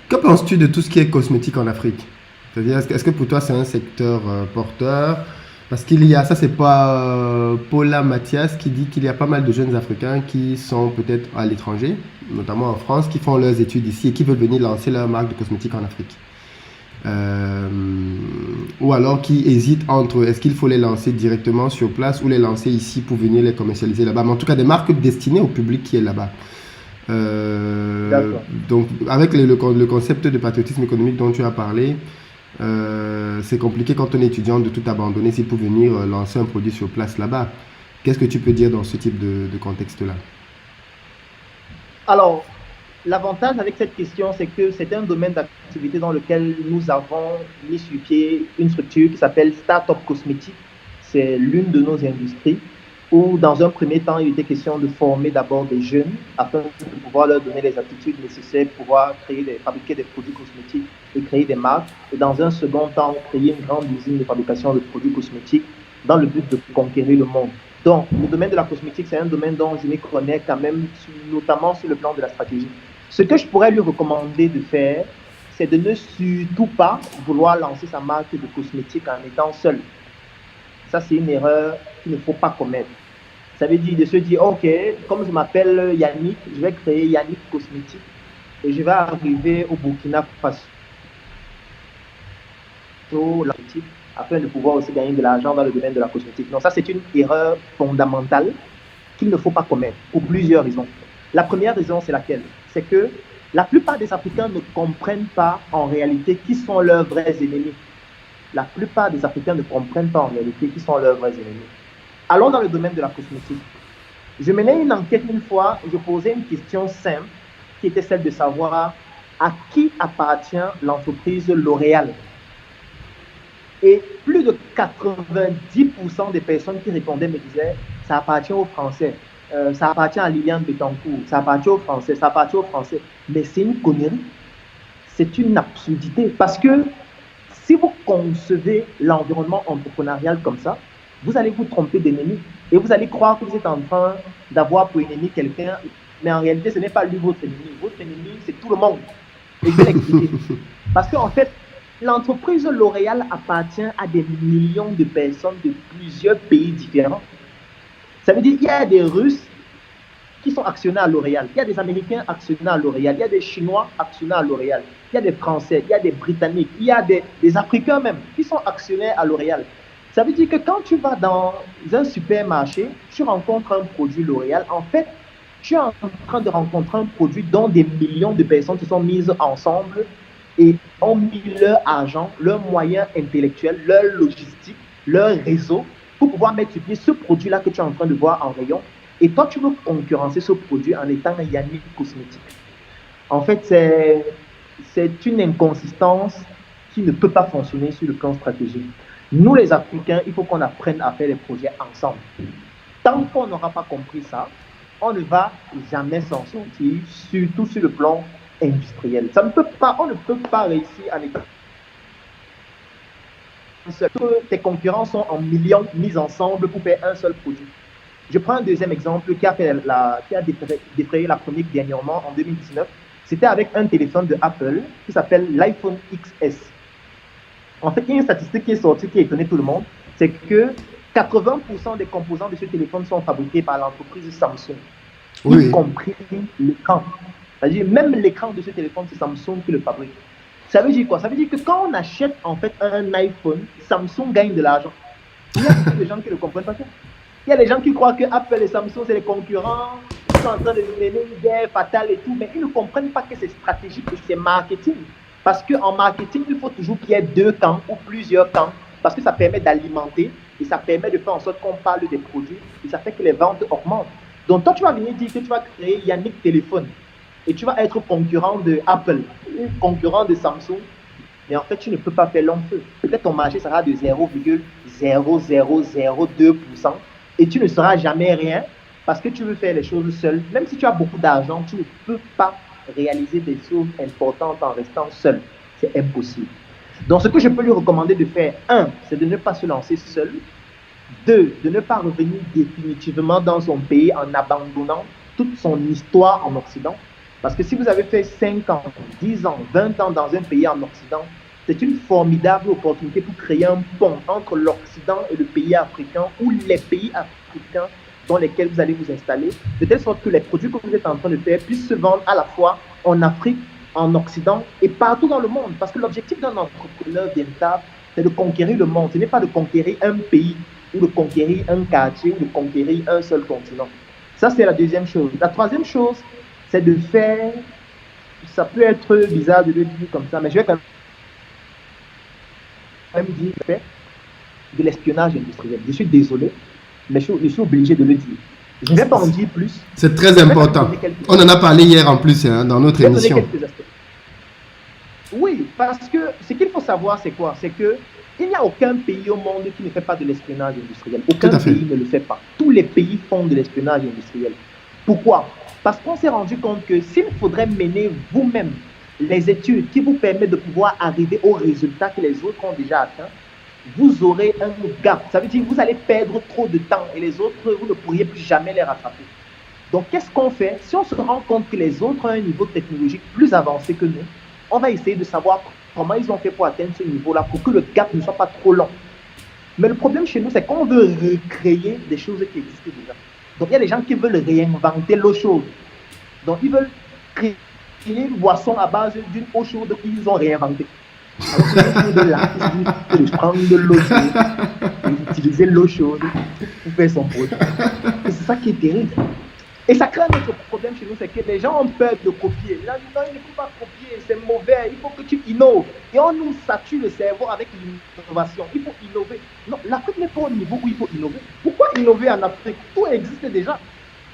Que penses-tu de tout ce qui est cosmétique en Afrique? C'est-à-dire, est-ce que pour toi c'est un secteur porteur? Parce qu'il y a, ça c'est pas Paula Mathias qui dit qu'il y a pas mal de jeunes Africains qui sont peut-être à l'étranger, notamment en France, qui font leurs études ici et qui veulent venir lancer leur marque de cosmétique en Afrique. Euh, ou alors qui hésitent entre est-ce qu'il faut les lancer directement sur place ou les lancer ici pour venir les commercialiser là-bas. Mais en tout cas, des marques destinées au public qui est là-bas. Euh, D'accord. donc, avec le concept de patriotisme économique dont tu as parlé, c'est compliqué quand on est étudiant de tout abandonner si pour venir lancer un produit sur place là-bas. Qu'est-ce que tu peux dire dans ce type de contexte-là? Alors, l'avantage avec cette question, c'est que c'est un domaine d'activité dans lequel nous avons mis sur pied une structure qui s'appelle Startup Cosmétique. C'est l'une de nos industries où, dans un premier temps, il était question de former d'abord des jeunes afin de pouvoir leur donner les aptitudes nécessaires pour pouvoir fabriquer des produits cosmétiques et créer des marques. Et dans un second temps, créer une grande usine de fabrication de produits cosmétiques dans le but de conquérir le monde. Donc, le domaine de la cosmétique, c'est un domaine dont je m'y connais quand même, notamment sur le plan de la stratégie. Ce que je pourrais lui recommander de faire, c'est de ne surtout pas vouloir lancer sa marque de cosmétique en étant seul. Ça, c'est une erreur qu'il ne faut pas commettre. Ça veut dire de se dire, OK, comme je m'appelle Yannick, je vais créer Yannick Cosmétique et je vais arriver au Burkina Faso afin de pouvoir aussi gagner de l'argent dans le domaine de la cosmétique. Non, ça, c'est une erreur fondamentale qu'il ne faut pas commettre pour plusieurs raisons. La première raison, c'est laquelle? C'est que la plupart des Africains ne comprennent pas en réalité qui sont leurs vrais ennemis. La plupart des Africains ne comprennent pas en réalité qui sont leurs vrais ennemis. Allons dans le domaine de la cosmétique. Je menais une enquête une fois, je posais une question simple qui était celle de savoir à qui appartient l'entreprise L'Oréal. Et plus de 90% des personnes qui répondaient me disaient ça appartient aux Français, ça appartient à Liliane Bettencourt, ça appartient aux Français, ça appartient aux Français. Mais c'est une connerie, c'est une absurdité. Parce que si vous concevez l'environnement entrepreneurial comme ça, vous allez vous tromper d'ennemi et vous allez croire que vous êtes en train d'avoir pour ennemi quelqu'un, mais en réalité, ce n'est pas lui votre ennemi. Votre ennemi, c'est tout le monde. Et je vais l'expliquer. Parce qu'en fait, l'entreprise L'Oréal appartient à des millions de personnes de plusieurs pays différents. Ça veut dire qu'il y a des Russes qui sont actionnaires à L'Oréal, il y a des Américains actionnaires à L'Oréal, il y a des Chinois actionnaires à L'Oréal, il y a des Français, il y a des Britanniques, il y a des Africains même qui sont actionnaires à L'Oréal. Ça veut dire que quand tu vas dans un supermarché, tu rencontres un produit L'Oréal, en fait, tu es en train de rencontrer un produit dont des millions de personnes se sont mises ensemble et ont mis leur argent, leurs moyens intellectuels, leur logistique, leur réseau pour pouvoir mettre sur pied ce produit-là que tu es en train de voir en rayon. Et toi, tu veux concurrencer ce produit en étant un Yannick Cosmétique. En fait, c'est une inconsistance qui ne peut pas fonctionner sur le plan stratégique. Nous, les Africains, il faut qu'on apprenne à faire les projets ensemble. Tant qu'on n'aura pas compris ça, on ne va jamais s'en sortir, surtout sur le plan industriel. Ça ne peut pas, on ne peut pas réussir en étant seul. Tes concurrents sont en millions mis ensemble pour faire un seul produit. Je prends un deuxième exemple qui a défrayé la chronique dernièrement en 2019. C'était avec un téléphone de Apple qui s'appelle l'iPhone XS. En fait, il y a une statistique qui est sortie qui a étonné tout le monde, c'est que 80% des composants de ce téléphone sont fabriqués par l'entreprise Samsung, y Oui, compris l'écran. C'est-à-dire, même l'écran de ce téléphone, c'est Samsung qui le fabrique. Ça veut dire quoi? Ça veut dire que quand on achète en fait un iPhone, Samsung gagne de l'argent. Il y a beaucoup de gens qui ne comprennent pas ça. Il y a des gens qui croient que Apple et Samsung, c'est les concurrents, ils sont en train de mener une guerre fatale et tout, mais ils ne comprennent pas que c'est stratégique, que c'est marketing. Parce qu'en marketing, il faut toujours qu'il y ait deux camps ou plusieurs camps, parce que ça permet d'alimenter et ça permet de faire en sorte qu'on parle des produits et ça fait que les ventes augmentent. Donc, toi, tu vas venir dire que tu vas créer Yannick Téléphone et tu vas être concurrent de Apple, concurrent de Samsung, mais en fait, tu ne peux pas faire long feu. Peut-être ton marché sera de 0,0002% et tu ne seras jamais rien parce que tu veux faire les choses seul. Même si tu as beaucoup d'argent, tu ne peux pas réaliser des choses importantes en restant seul. C'est impossible. Donc, ce que je peux lui recommander de faire, un, c'est de ne pas se lancer seul. Deux, de ne pas revenir définitivement dans son pays en abandonnant toute son histoire en Occident. Parce que si vous avez fait 5 ans, 10 ans, 20 ans dans un pays en Occident, c'est une formidable opportunité pour créer un pont entre l'Occident et le pays africain ou les pays africains dans lesquels vous allez vous installer, de telle sorte que les produits que vous êtes en train de faire puissent se vendre à la fois en Afrique, en Occident et partout dans le monde. Parce que l'objectif d'un entrepreneur véritable, c'est de conquérir le monde. Ce n'est pas de conquérir un pays ou de conquérir un quartier ou de conquérir un seul continent. Ça, c'est la deuxième chose. La troisième chose, c'est de faire, ça peut être bizarre de le dire comme ça, mais je vais quand même dire, de l'espionnage industriel. Je suis désolé, mais je suis obligé de le dire. Je ne vais pas en dire plus. C'est très important. On en a parlé hier en plus dans notre émission. Oui, parce que ce qu'il faut savoir, c'est quoi? C'est que il n'y a aucun pays au monde qui ne fait pas de l'espionnage industriel. Aucun pays ne le fait pas. Tous les pays font de l'espionnage industriel. Pourquoi? Parce qu'on s'est rendu compte que s'il faudrait mener vous-même les études qui vous permettent de pouvoir arriver aux résultats que les autres ont déjà atteints, vous aurez un gap. Ça veut dire que vous allez perdre trop de temps et les autres, vous ne pourriez plus jamais les rattraper. Donc, qu'est-ce qu'on fait? Si on se rend compte que les autres ont un niveau technologique plus avancé que nous, on va essayer de savoir comment ils ont fait pour atteindre ce niveau-là, pour que le gap ne soit pas trop long. Mais le problème chez nous, c'est qu'on veut recréer des choses qui existent déjà. Donc, il y a des gens qui veulent réinventer l'eau chaude. Donc, ils veulent créer une boisson à base d'une eau chaude qu'ils ont réinventée. Alors, de là, ils disent, prendre de l'eau chaude, utiliser l'eau chaude pour faire son produit. Et c'est ça qui est terrible. Et ça crée un autre problème chez nous, c'est que les gens ont peur de copier. Là, non, il ne faut pas copier, c'est mauvais, il faut que tu innoves. Et on nous sature le cerveau avec l'innovation. Il faut innover. Non, l'Afrique n'est pas au niveau où il faut innover. Pourquoi innover en Afrique? Tout existe déjà.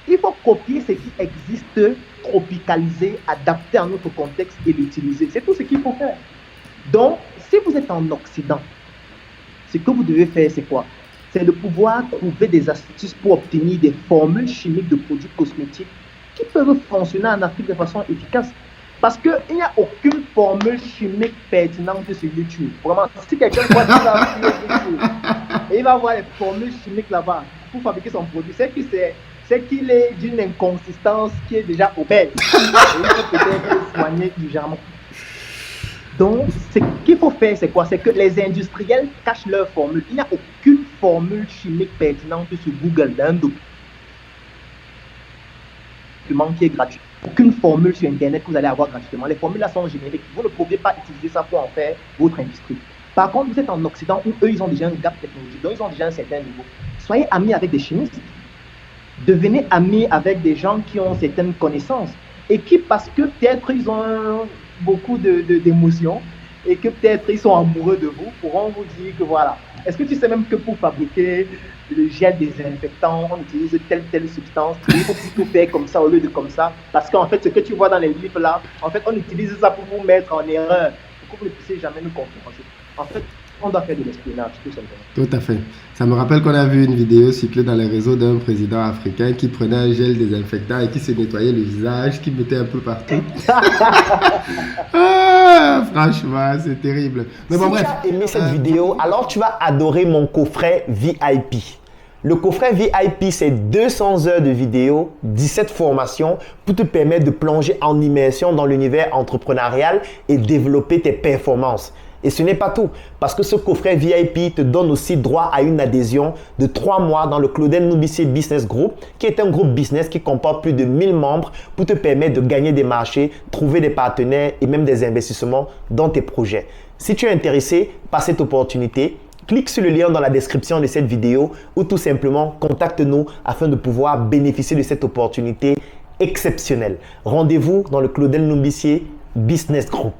Il faut copier ce qui existe, tropicaliser, adapter à notre contexte et l'utiliser. C'est tout ce qu'il faut faire. Donc, si vous êtes en Occident, ce que vous devez faire, c'est quoi? C'est de pouvoir trouver des astuces pour obtenir des formules chimiques de produits cosmétiques qui peuvent fonctionner en Afrique de façon efficace. Parce qu'il n'y a aucune formule chimique pertinente sur YouTube. Vraiment, si quelqu'un voit ça sur YouTube et il va voir les formules chimiques là-bas pour fabriquer son produit, c'est qu'il est d'une inconsistance qui est déjà obèse. Et il faut peut-être le soigner urgemment. Donc, ce qu'il faut faire, c'est quoi? C'est que les industriels cachent leurs formules. Il n'y a aucune formule chimique pertinente sur Google d'un document qui est gratuit. Aucune formule sur Internet que vous allez avoir gratuitement. Les formules là sont génériques. Vous ne pouvez pas utiliser ça pour en faire votre industrie. Par contre, vous êtes en Occident où eux, ils ont déjà un gap technologique, donc ils ont déjà un certain niveau. Soyez amis avec des chimistes. Devenez amis avec des gens qui ont certaines connaissances et qui, parce que peut-être ils ont beaucoup d'émotions et que peut-être ils sont amoureux de vous, pourront vous dire que voilà. Est-ce que tu sais même que pour fabriquer le gel désinfectant, on utilise telle substance, il faut plutôt faire comme ça au lieu de comme ça, parce qu'en fait, ce que tu vois dans les livres là, en fait, on utilise ça pour vous mettre en erreur, pour que vous ne puissiez jamais nous concurrencer. En fait, on doit faire de l'espionnage, tout simplement. Tout à fait. Ça me rappelle qu'on a vu une vidéo circuler dans les réseaux d'un président africain qui prenait un gel désinfectant et qui se nettoyait le visage, qui mettait un peu partout. Franchement, c'est terrible. Mais bon, si tu as aimé cette vidéo, alors tu vas adorer mon coffret VIP. Le coffret VIP, c'est 200 heures de vidéo, 17 formations pour te permettre de plonger en immersion dans l'univers entrepreneurial et développer tes performances. Et ce n'est pas tout, parce que ce coffret VIP te donne aussi droit à une adhésion de 3 mois dans le Claudel Noubissier Business Group, qui est un groupe business qui comporte plus de 1000 membres pour te permettre de gagner des marchés, trouver des partenaires et même des investissements dans tes projets. Si tu es intéressé par cette opportunité, clique sur le lien dans la description de cette vidéo ou tout simplement contacte-nous afin de pouvoir bénéficier de cette opportunité exceptionnelle. Rendez-vous dans le Claudel Noubissier Business Group.